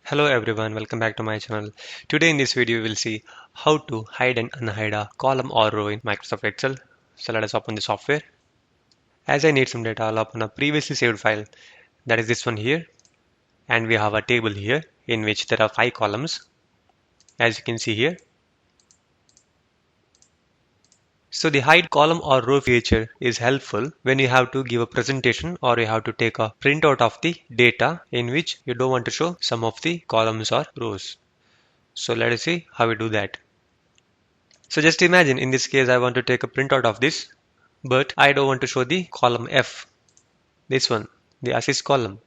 Hello everyone, welcome back to my channel. Today in this video we will see how to hide and unhide a column or row in Microsoft Excel. So let us open the software. As I need some data, I'll open a previously saved file, that is this one here, and we have a table here in which there are 5 columns, as you can see here. So the hide column or row feature is helpful when you have to give a presentation or you have to take a printout of the data in which you don't want to show some of the columns or rows. So let us see how we do that. So just imagine in this case I want to take a printout of this, but I don't want to show the column F, this one, the assist column.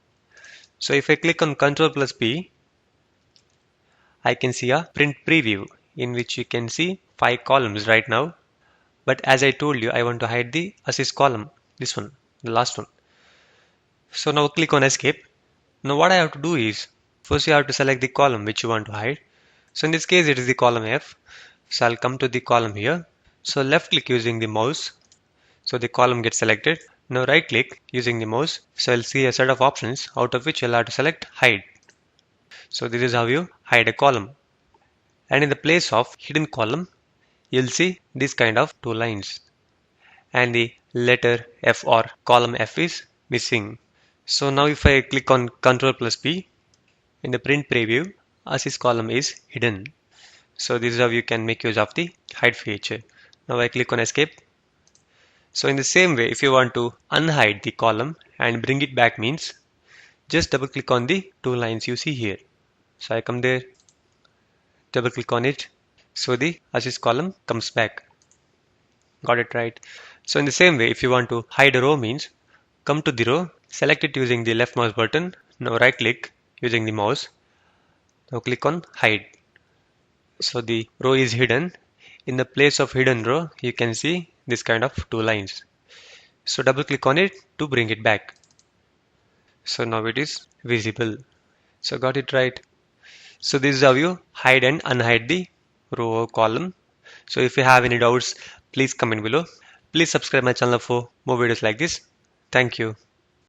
So if I click on Ctrl plus P, I can see a print preview in which you can see 5 columns right now. But as I told you, I want to hide the assist column, this one, the last one. So now click on escape. Now what I have to do is, first you have to select the column which you want to hide. So in this case it is the column F. So I'll come to the column here. So left click using the mouse. So the column gets selected. Now right click using the mouse. So I'll see a set of options out of which you'll have to select hide. So this is how you hide a column. And in the place of hidden column, you'll see this kind of 2 lines. And the letter F or column F is missing. So now if I click on Ctrl plus P, in the print preview, assist column is hidden. So this is how you can make use of the hide feature. Now I click on escape. So in the same way, if you want to unhide the column and bring it back means just double click on the 2 lines you see here. So I come there, double click on it. So the assist column comes back. Got it right. So in the same way, if you want to hide a row means come to the row, select it using the left mouse button. Now right click using the mouse. Now click on hide. So the row is hidden. In the place of hidden row, you can see this kind of 2 lines. So double click on it to bring it back. So now it is visible. So got it right. So this is how you hide and unhide the row or column. So if you have any doubts, please comment below. Please subscribe my channel for more videos like this. Thank you.